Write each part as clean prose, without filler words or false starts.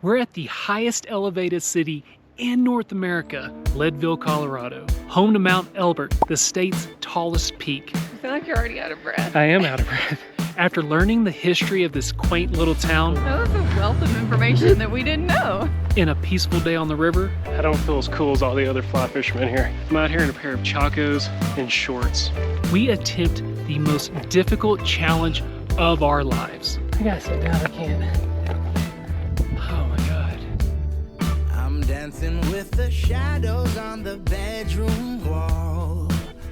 We're at the highest elevated city in North America, Leadville, Colorado, home to Mount Elbert, the state's tallest peak. I feel like you're already out of breath. I am out of breath. After learning the history of this quaint little town, That was a wealth of information that we didn't know. in a peaceful day on the river, I don't feel as cool as all the other fly fishermen here. I'm out here in a pair of chacos and shorts. We attempt the most difficult challenge of our lives. I gotta sit down, I can't. Oh my God. I'm dancing with the shadows on the bedroom wall.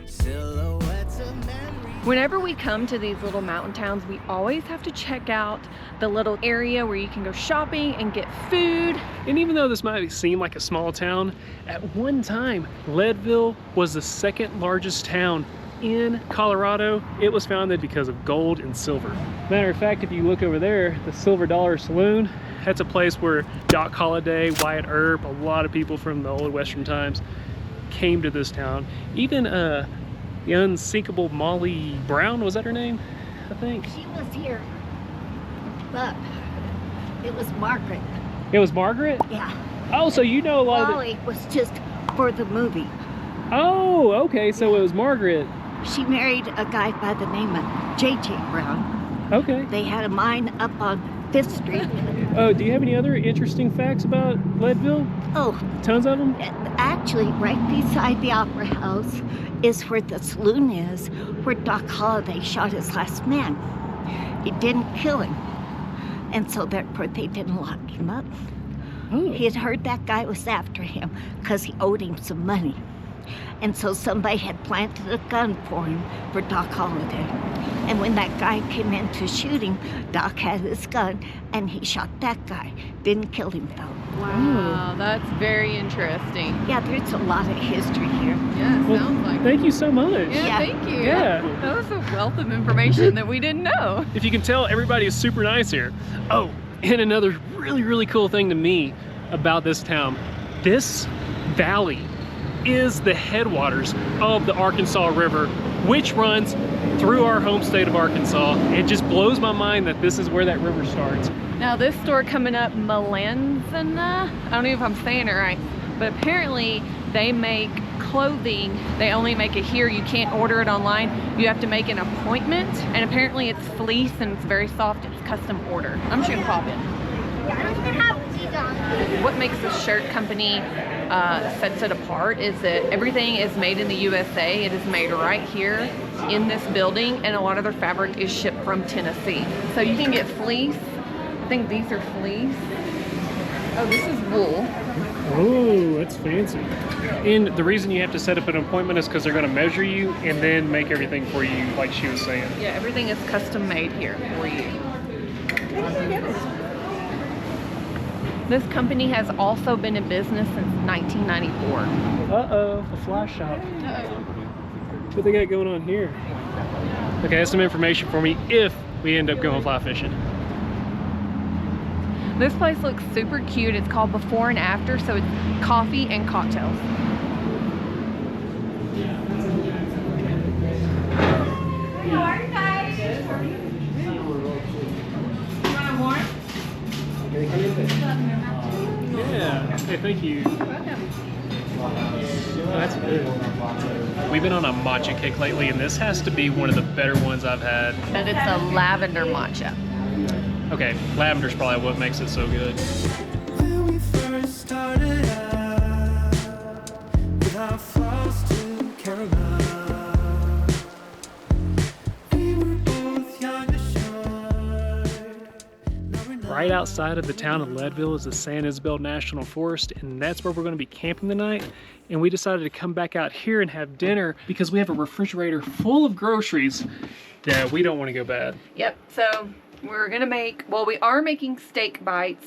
Silhouettes of memories. Whenever we come to these little mountain towns, we always have to check out the little area where you can go shopping and get food. And even though this might seem like a small town, at one time, Leadville was the second largest town in Colorado. It was founded because of gold and silver. Matter of fact, if you look over there, the Silver Dollar Saloon, that's a place where Doc Holliday, Wyatt Earp, a lot of people from the old Western times came to this town. Even the unsinkable Molly Brown, was that her name? I think. She was here, but it was Margaret. It was Margaret? Yeah. Oh, so you know a lot of Molly was just for the movie. Oh, okay, so it was Margaret. She married a guy by the name of J.J. Brown. Okay. They had a mine up on 5th Street. Oh, do you have any other interesting facts about Leadville? Oh, Tons of them? actually, right beside the Opera House is where the saloon is, where Doc Holliday shot his last man. He didn't kill him, and so therefore they didn't lock him up. Oh. He had heard that guy was after him because he owed him some money. And so somebody had planted a gun for him for Doc Holliday. And when that guy came in to shoot him, Doc had his gun and he shot that guy. Didn't kill him though. Wow, that's very interesting. Yeah, there's a lot of history here. Yeah, it Well, sounds like thank you so much. Yeah, Yeah. thank you. Yeah. That was a wealth of information that we didn't know. If you can tell, everybody is super nice here. Oh, and another really, really cool thing to me about this town, this valley is the headwaters of the Arkansas River, which runs through our home state of Arkansas. It just blows my mind that this is where that river starts. Now this store coming up, Melanzana, I don't know if I'm saying it right, but apparently they make clothing. They only make it here. You can't order it online. You have to make an appointment, and apparently it's fleece and it's very soft. It's custom order. I'm shooting pop in. What makes this shirt company sets it apart is that everything is made in the USA. It is made right here in this building, and a lot of their fabric is shipped from Tennessee. So you can get fleece. I think these are fleece. Oh, this is wool. Oh, that's fancy. And the reason you have to set up an appointment is because they're going to measure you and then make everything for you, like she was saying. Yeah, everything is custom made here for you. This company has also been in business since 1994. Uh-oh, a fly shop. What they got going on here? Okay, that's some information for me if we end up going fly fishing. This place looks super cute. It's called Before and After, so it's coffee and cocktails. How are you guys? You want more? Yeah, hey, thank you. Oh, that's good. We've been on a matcha kick lately, and this has to be one of the better ones I've had. And it's a lavender matcha. Okay, lavender's probably what makes it so good. When we first started out with our flaws to caramel, we were both young and sure. Right outside of the town of Leadville is the San Isabel National Forest, and that's where we're going to be camping tonight. And we decided to come back out here and have dinner because we have a refrigerator full of groceries that we don't want to go bad. Yep, so we're gonna make, well, we are making steak bites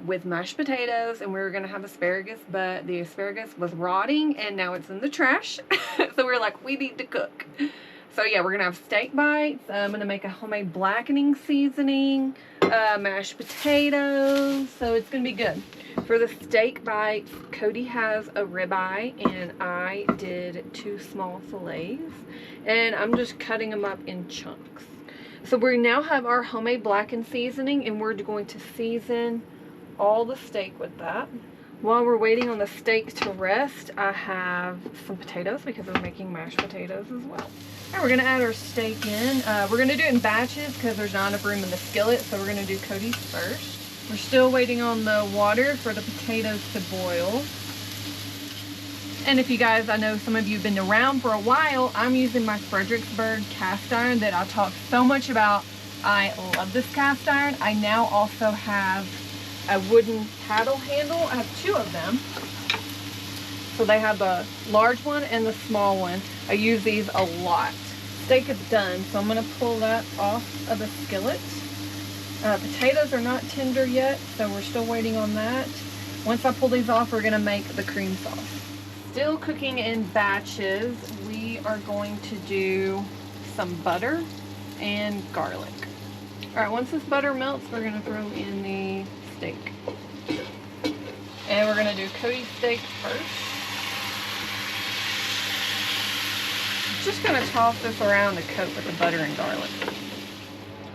with mashed potatoes, and we were gonna have asparagus, but the asparagus was rotting and now it's in the trash. So we're like, we need to cook. So yeah, we're gonna have steak bites. I'm gonna make a homemade blackening seasoning, mashed potatoes, so it's gonna be good. For the steak bites, Cody has a ribeye and I did 2 small fillets, and I'm just cutting them up in chunks. So we now have our homemade blackened seasoning, and we're going to season all the steak with that. While we're waiting on the steak to rest, I have some potatoes because we're making mashed potatoes as well. Alright, we're gonna add our steak in. We're gonna do it in batches because there's not enough room in the skillet, so we're gonna do Cody's first. We're still waiting on the water for the potatoes to boil. And if you guys, I know some of you have been around for a while, I'm using my Fredericksburg cast iron that I talked so much about. I love this cast iron. I now also have a wooden paddle handle. I have 2 of them. So they have the large one and the small one. I use these a lot. Steak is done, so I'm gonna pull that off of the skillet. Potatoes are not tender yet, so we're still waiting on that. Once I pull these off, we're gonna make the cream sauce. Still cooking in batches, we are going to do some butter and garlic. All right, once this butter melts, we're gonna throw in the steak. And we're gonna do Cody's steak first. Just gonna toss this around to coat with the butter and garlic.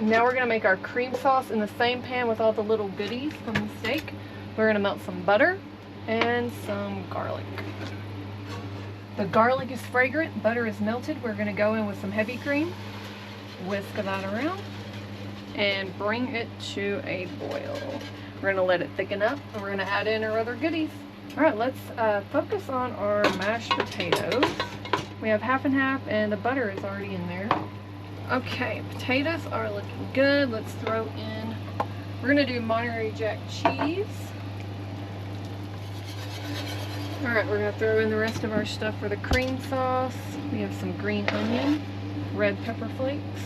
Now we're gonna make our cream sauce in the same pan with all the little goodies from the steak. We're gonna melt some butter and some garlic. The garlic is fragrant, butter is melted. We're gonna go in with some heavy cream, whisk that around, and bring it to a boil. We're gonna let it thicken up, and we're gonna add in our other goodies. All right, let's focus on our mashed potatoes. We have half and half, and the butter is already in there. Okay, potatoes are looking good. Let's throw in, we're gonna do Monterey Jack cheese. All right, we're gonna throw in the rest of our stuff for the cream sauce. We have some green onion, red pepper flakes,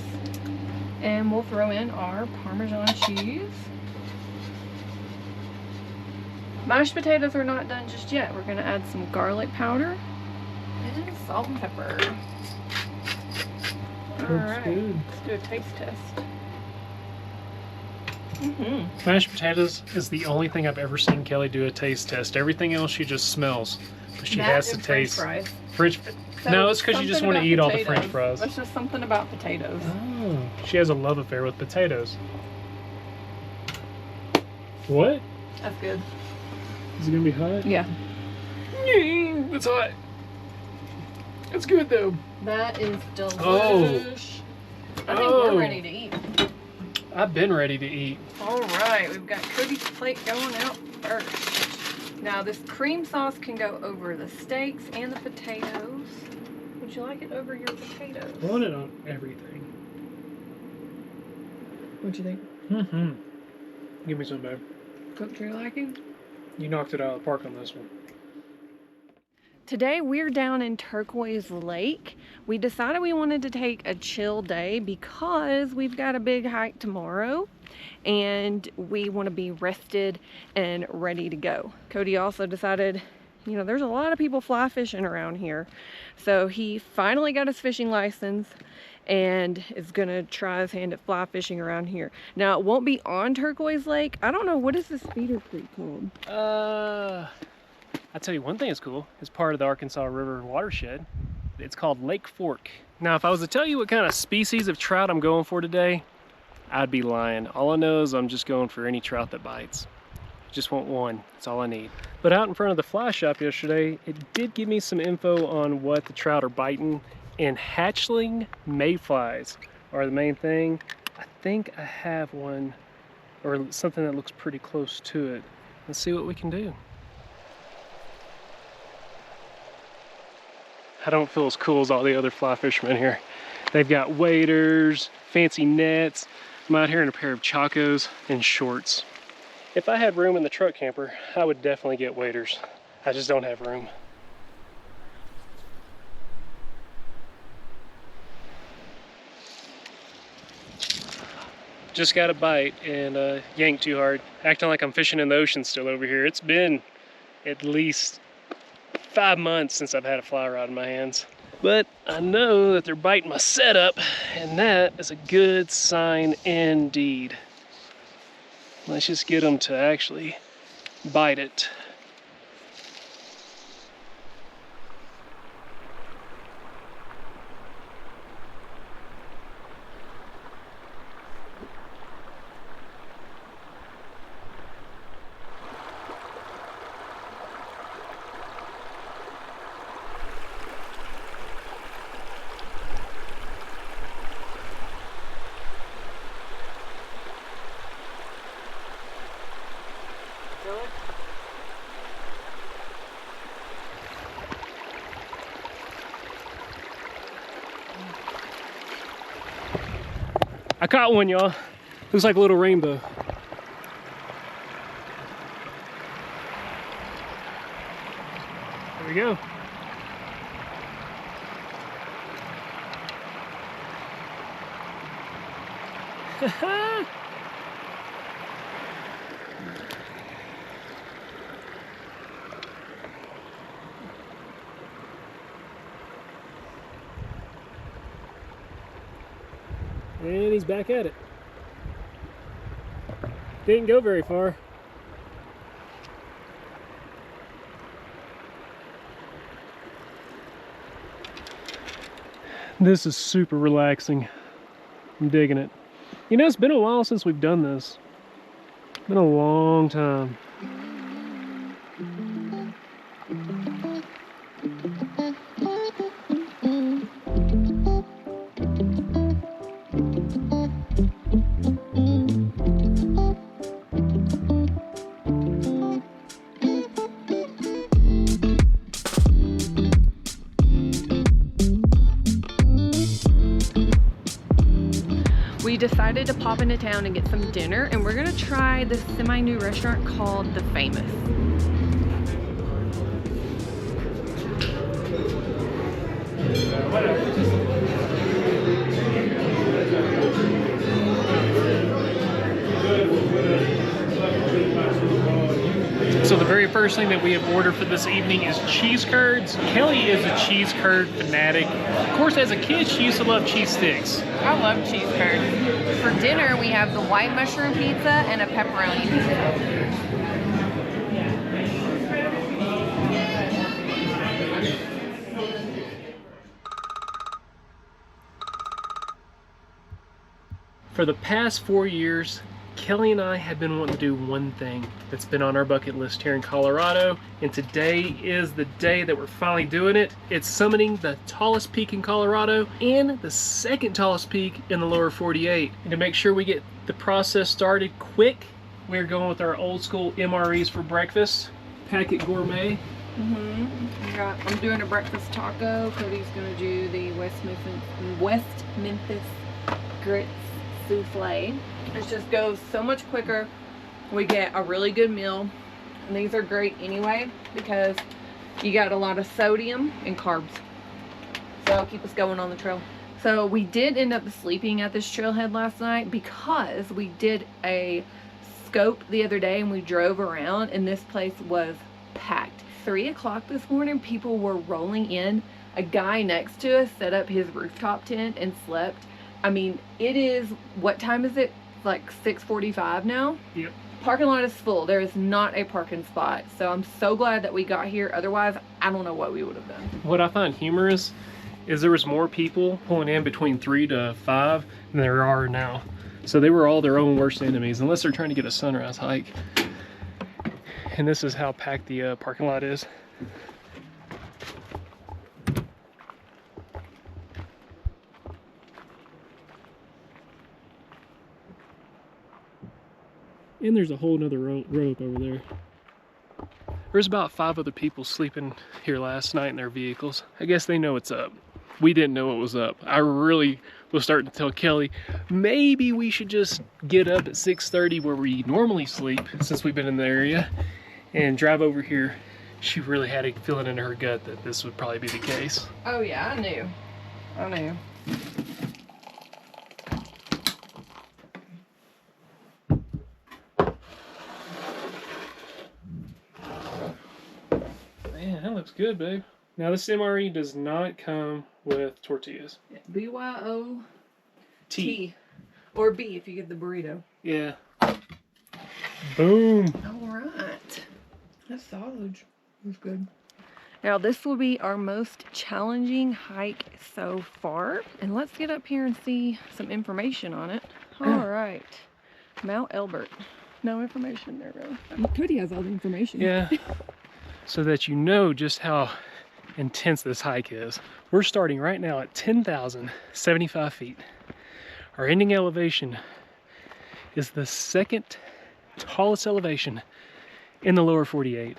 and we'll throw in our Parmesan cheese. Mashed potatoes are not done just yet. We're gonna add some garlic powder and salt and pepper. Alright, let's do a taste test. Mashed potatoes is the only thing I've ever seen Kelly do a taste test. Everything else she just smells, but she has to taste. French French. So no, it's because you just want to eat all the French fries. That's just something about potatoes. Oh, she has a love affair with potatoes. What? That's good. Is it gonna be hot? Yeah. It's hot. It's good though. That is delicious. Oh. I think we're ready to eat. I've been ready to eat. All right, we've got Cody's plate going out first. Now this cream sauce can go over the steaks and the potatoes. Would you like it over your potatoes? I want it on everything. What'd you think? Mm-hmm. Give me some, babe. Cooked to your liking? You knocked it out of the park on this one. Today we're down in Turquoise Lake. We decided we wanted to take a chill day because we've got a big hike tomorrow and we want to be rested and ready to go. Cody also decided, you know, there's a lot of people fly fishing around here. So he finally got his fishing license and is gonna try his hand at fly fishing around here. Now it won't be on Turquoise Lake. I don't know, what is this feeder creek called? I'll tell you one thing that's cool. It's part of the Arkansas River watershed. It's called Lake Fork. Now, if I was to tell you what kind of species of trout I'm going for today, I'd be lying. All I know is I'm just going for any trout that bites. Just want one, that's all I need. But out in front of the fly shop yesterday, it did give me some info on what the trout are biting, and hatchling mayflies are the main thing. I think I have one, or something that looks pretty close to it. Let's see what we can do. I don't feel as cool as all the other fly fishermen here. They've got waders, fancy nets. I'm out here in a pair of chacos and shorts. If I had room in the truck camper, I would definitely get waders. I just don't have room. Just got a bite and yanked too hard. Acting like I'm fishing in the ocean still over here. It's been at least 5 months since I've had a fly rod in my hands. But I know that they're biting my setup, and that is a good sign indeed. Let's just get them to actually bite it. Really? I caught one, y'all. Looks like a little rainbow. There we go. And he's back at it. Didn't go very far. This is super relaxing. I'm digging it. You know, it's been a while since we've done this. It's been a long time. We decided to pop into town and get some dinner, and we're gonna try this semi-new restaurant called The Famous. So the very first thing that we have ordered for this evening is cheese curds. Kelly is a cheese curd fanatic. Of course, as a kid, she used to love cheese sticks. I love cheese curds. For dinner, we have the white mushroom pizza and a pepperoni pizza. For the past 4 years, Kelly and I have been wanting to do one thing that's been on our bucket list here in Colorado, and today is the day that we're finally doing it. It's summiting the tallest peak in Colorado and the second tallest peak in the lower 48. And to make sure we get the process started quick, we're going with our old school MREs for breakfast. Packet Gourmet. I'm doing a breakfast taco. Cody's gonna do the West Memphis grits souffle. It just goes so much quicker. We get a really good meal, and these are great anyway because you got a lot of sodium and carbs, so it'll keep us going on the trail. So we did end up sleeping at this trailhead last night because we did a scope the other day and we drove around, and this place was packed. 3 o'clock this morning, people were rolling in. A guy next to us set up his rooftop tent and slept. I mean, it is, what time is it? Like 6:45 now? Yep. Parking lot is full. There is not a parking spot. So I'm so glad that we got here. Otherwise, I don't know what we would have done. What I find humorous is there was more people pulling in between 3 to 5 than there are now. So they were all their own worst enemies, unless they're trying to get a sunrise hike. And this is how packed the parking lot is. And there's a whole nother rope over there. There's about 5 other people sleeping here last night in their vehicles. I guess they know what's up. We didn't know what was up. I really was starting to tell Kelly, maybe we should just get up at 6:30 where we normally sleep, since we've been in the area, and drive over here. She really had a feeling in her gut that this would probably be the case. Oh yeah, I knew. I knew. Man, that looks good, babe. Now this MRE does not come with tortillas. BYOT. Or B if you get the burrito. Yeah. Boom. Alright. That sausage was good. Now this will be our most challenging hike so far. And let's get up here and see some information on it. Alright. Mount Elbert. No information there, really. Cody has all the information. Yeah. So that you know just how intense this hike is. We're starting right now at 10,075 feet. Our ending elevation is the second tallest elevation in the lower 48.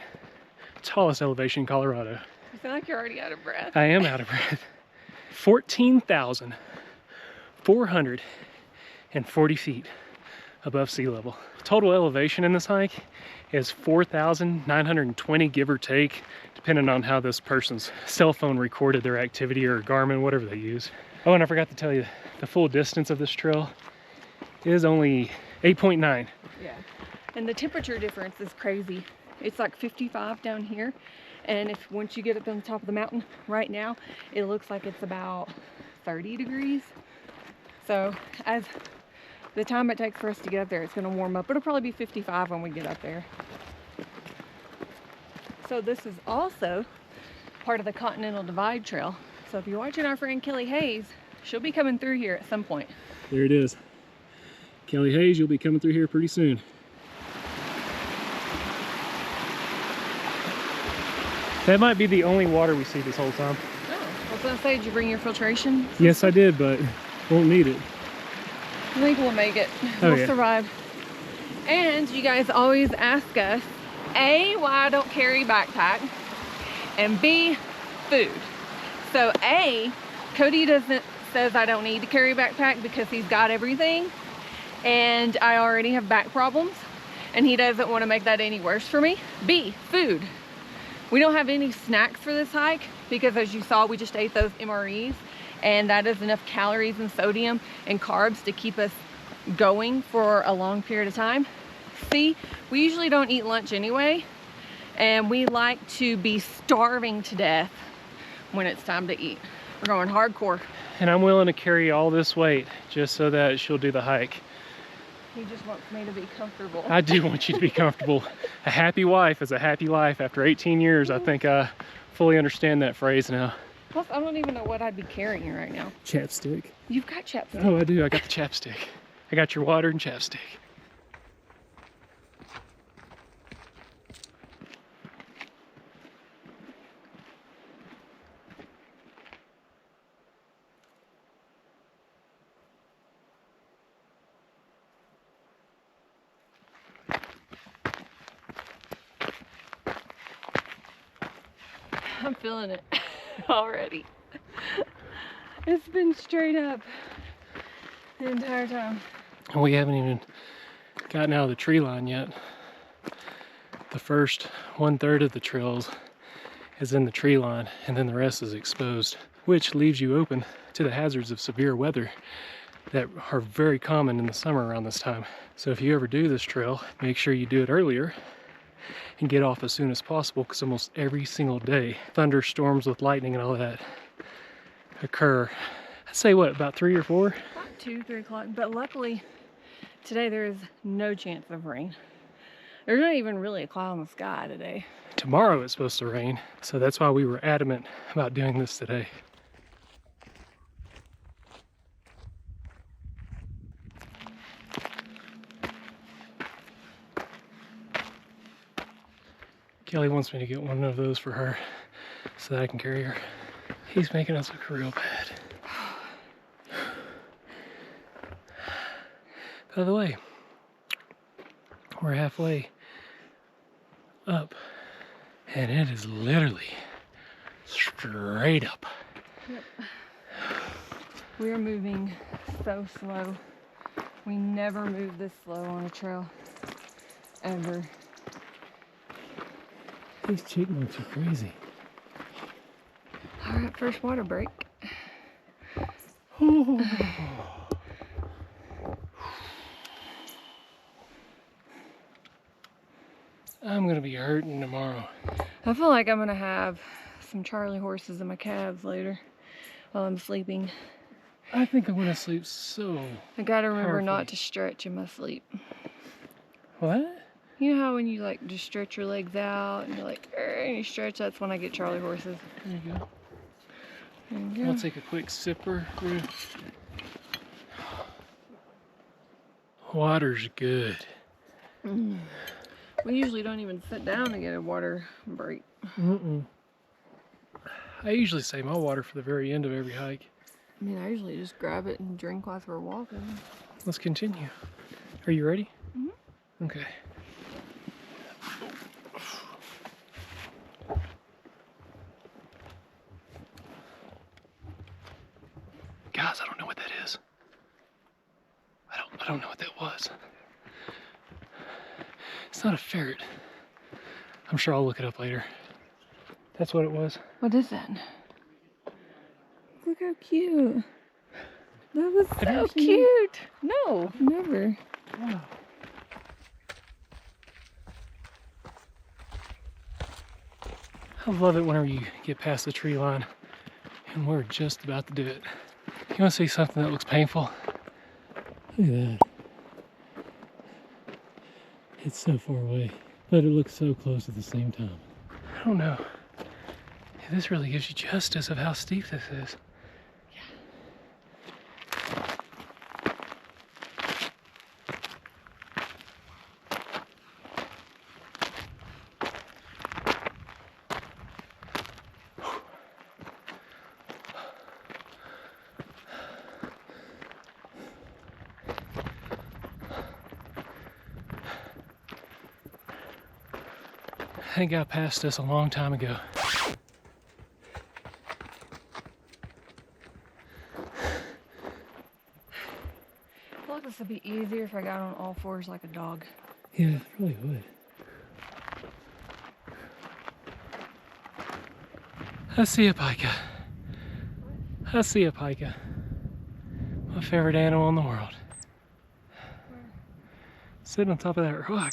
Tallest elevation in Colorado. I feel like you're already out of breath. I am out of breath. 14,440 feet above sea level. Total elevation in this hike is 4,920, give or take, depending on how this person's cell phone recorded their activity, or Garmin, whatever they use. Oh, and I forgot to tell you, the full distance of this trail is only 8.9. Yeah. And the temperature difference is crazy. It's like 55 down here. And if once you get up on the top of the mountain right now, it looks like it's about 30 degrees. So as the time it takes for us to get up there, it's going to warm up. It'll probably be 55 when we get up there. So this is also part of the Continental Divide Trail. So if you're watching our friend Kellie Hayes, she'll be coming through here at some point. There it is. Kellie Hayes, you'll be coming through here pretty soon. That might be the only water we see this whole time. Oh, I was going to say, did you bring your filtration? Yes, I did, but won't need it. I think we'll make it. Oh, We'll yeah. survive. And you guys always ask us, A, why I don't carry backpack, and B, food. So A, Cody says I don't need to carry a backpack because he's got everything, and I already have back problems, and he doesn't want to make that any worse for me. B, food. We don't have any snacks for this hike because, as you saw, we just ate those MREs, and that is enough calories and sodium and carbs to keep us going for a long period of time. C, we usually don't eat lunch anyway, and we like to be starving to death when it's time to eat. We're going hardcore. And I'm willing to carry all this weight just so that she'll do the hike. He just wants me to be comfortable. I do want you to be comfortable. A happy wife is a happy life. After 18 years, I think I fully understand that phrase now. Plus, I don't even know what I'd be carrying right now. Chapstick. You've got chapstick. Oh, I do. I got the chapstick. I got your water and chapstick. I'm feeling it already. It's been straight up the entire time. We haven't even gotten out of the tree line yet. The first 1/3 of the trails is in the tree line, and then the rest is exposed, which leaves you open to the hazards of severe weather that are very common in the summer around this time. So if you ever do this trail, make sure you do it earlier and get off as soon as possible, because almost every single day thunderstorms with lightning and all that occur. I'd say what, about 3 or 4? About 2, 3 o'clock, but luckily today there is no chance of rain. There's not even really a cloud in the sky today. Tomorrow it's supposed to rain, so that's why we were adamant about doing this today. Kellie wants me to get one of those for her so that I can carry her. He's making us look real bad. By the way, we're halfway up, and it is literally straight up. Yep. We are moving so slow. We never move this slow on a trail, ever. These chipmunks are crazy. All right, first water break. I'm gonna be hurting tomorrow. I feel like I'm gonna have some Charlie horses in my calves later while I'm sleeping. I think I'm gonna sleep so. I gotta remember not powerfully. to stretch in my sleep. What? You know how when you like just stretch your legs out and you're like, and you stretch, that's when I get Charlie horses. There you go. There you go. I'll take a quick sipper. Water's good. We usually don't even sit down to get a water break. I usually save my water for the very end of every hike. I mean, I usually just grab it and drink while we're walking. Let's continue. Are you ready? Mm-hmm. Okay. I don't know what that was. It's not a ferret. I'm sure I'll look it up later. That's what it was. What is that? Look how cute. That was so cute. No, never. Wow. I love it whenever you get past the tree line and we're just about to do it. You want to see something that looks painful? Look at that. It's so far away, but it looks so close at the same time. I don't know if this really gives you justice of how steep this is. I think I got past this a long time ago. I feel like this would be easier if I got on all fours like a dog. Yeah, it probably would. I see a pika. I see a pika. My favorite animal in the world. Sitting on top of that rock.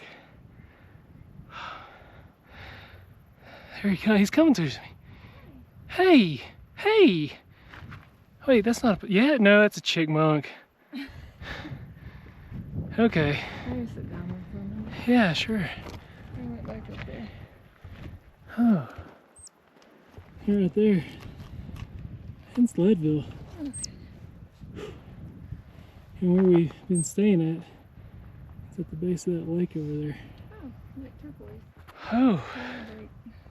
There he comes. He's coming to me. Hey! Hey! Wait, that's not a... Yeah, no, that's a chipmunk. Okay. Let me sit down there for a minute. Yeah, sure. Bring it back up there. Oh. You're right there. It's Leadville. And where we've been staying at, it's at the base of that lake over there. Oh, like turquoise. Oh.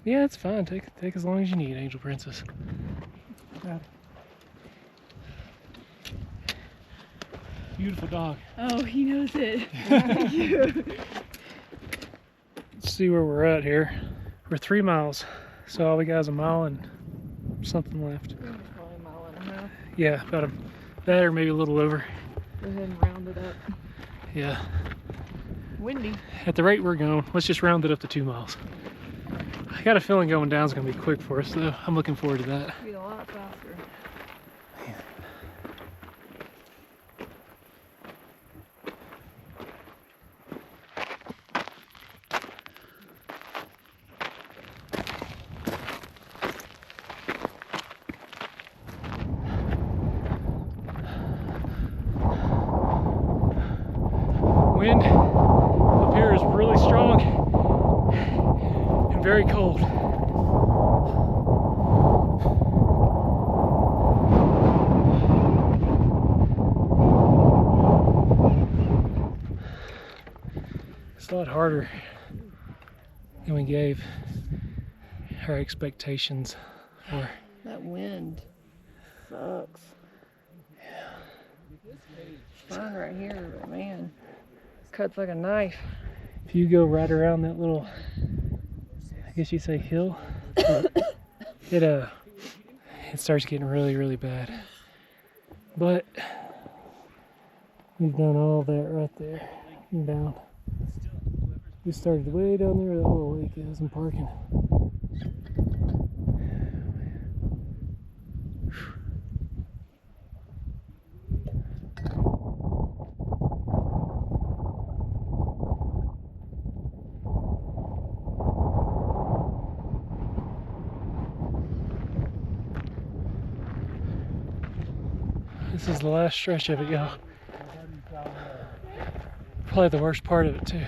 Yeah, it's fine. Take as long as you need, Angel Princess. Got it. Beautiful dog. Oh, he knows it. Let's see where we're at here. We're 3 miles, so all we got is a mile and something left. Probably a mile and a half. Yeah, about that or maybe a little over. Go ahead and round it up. Yeah. Windy. At the rate we're going, let's just round it up to 2 miles. I got a feeling going down is going to be quick for us, though. I'm looking forward to that. Be a lot faster. Wind up here is really strong and very cold. It's a lot harder than we gave our expectations for. That wind sucks. Fun right here, but man, cuts like a knife. If you go right around that little, I guess you'd say hill, it starts getting really, really bad. But we've done all that right there and down. We started way down there where that little lake is and parking. This is the last stretch of it, y'all. Probably the worst part of it, too.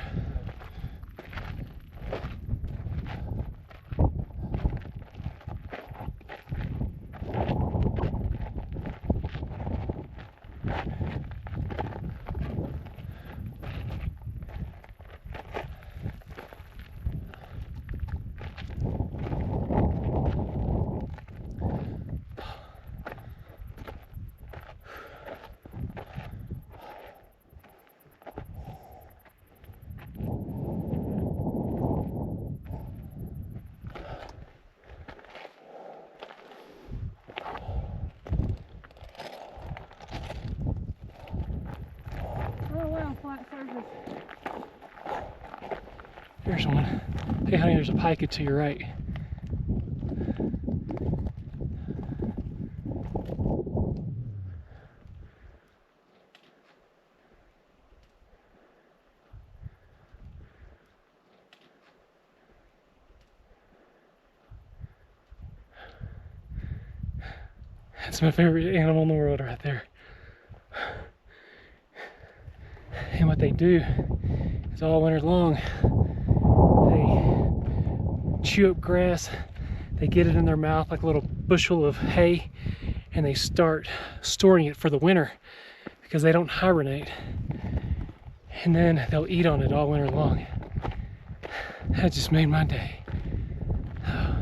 There's one. Hey honey, there's a pike to your right. That's my favorite animal in the world right there. And what they do is all winter long, they chew up grass, they get it in their mouth like a little bushel of hay, and they start storing it for the winter because they don't hibernate. And then they'll eat on it all winter long. That just made my day. Hey,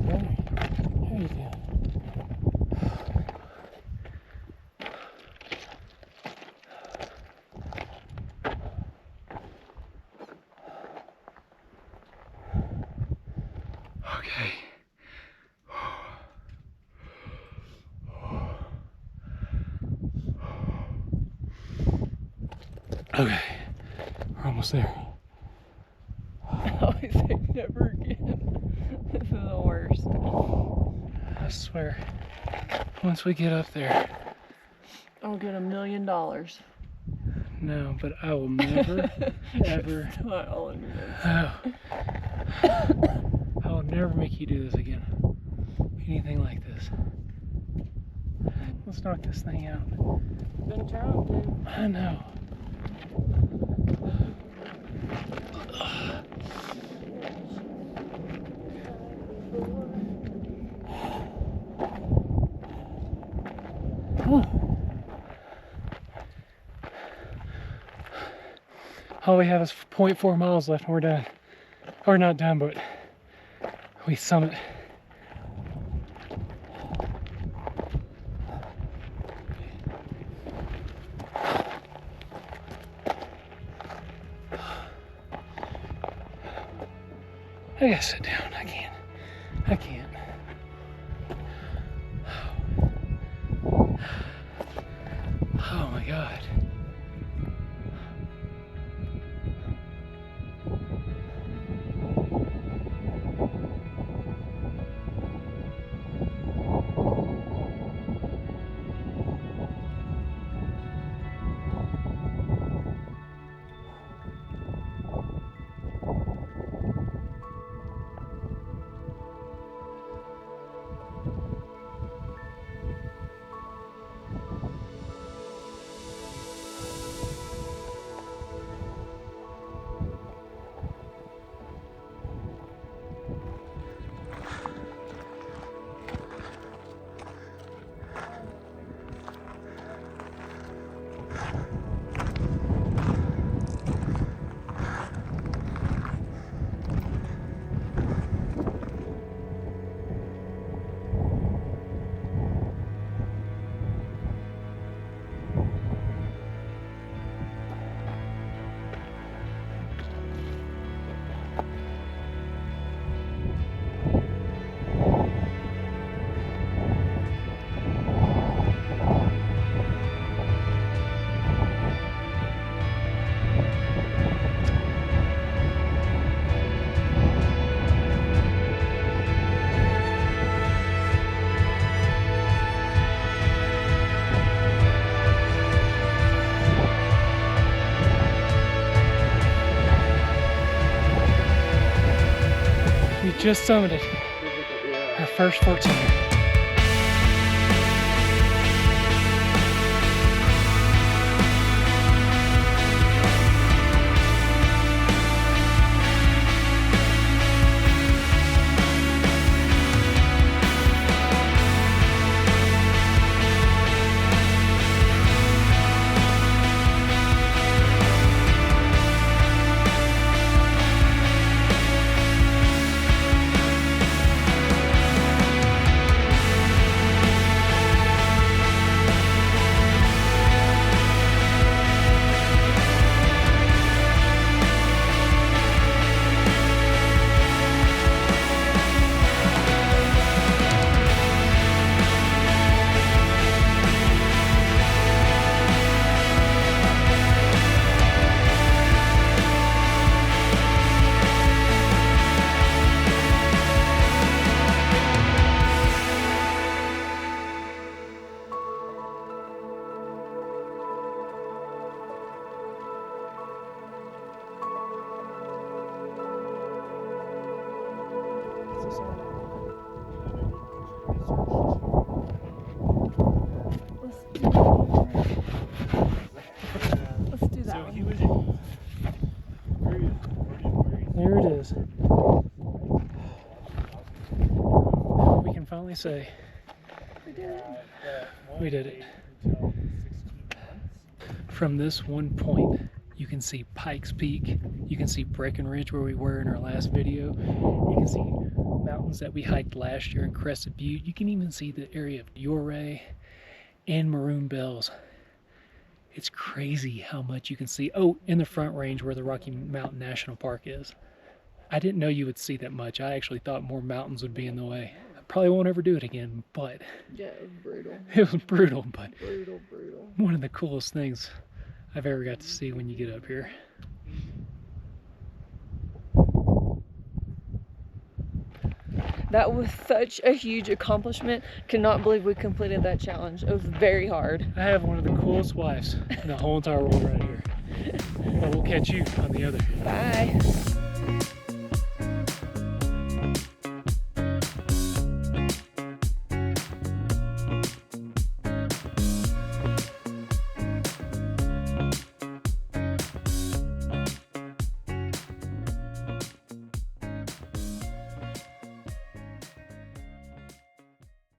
brother. How you doing? Okay. Okay, we're almost there. I always say never again. This is the worst. I swear, once we get up there, I'll get $1 million. no, but I will never, ever, Not all in this. I will never make you do this again. Anything like this. Let's knock this thing out. Been trying to. I know. All we have is 0.4 miles left and we're done. Or not done, but we summit. I gotta sit down. I can't. Oh my God. We just summited our first 14er. Let's do that So one. he was. There it is. We can finally say we did it. From this one point, you can see Pikes Peak. You can see Breckenridge, where we were in our last video. You can see mountains that we hiked last year in Crested Butte. You can even see the area of Ouray and Maroon Bells. It's crazy how much you can see. Oh, in the Front Range where the Rocky Mountain National Park is. I didn't know you would see that much. I actually thought more mountains would be in the way. I probably won't ever do it again, but Yeah, it was brutal. it was brutal, but Brutal. one of the coolest things I've ever got to see when you get up here. That was such a huge accomplishment. Cannot believe we completed that challenge. It was very hard. I have one of the coolest wives in the whole entire world right here. But we'll catch you on the other. Bye.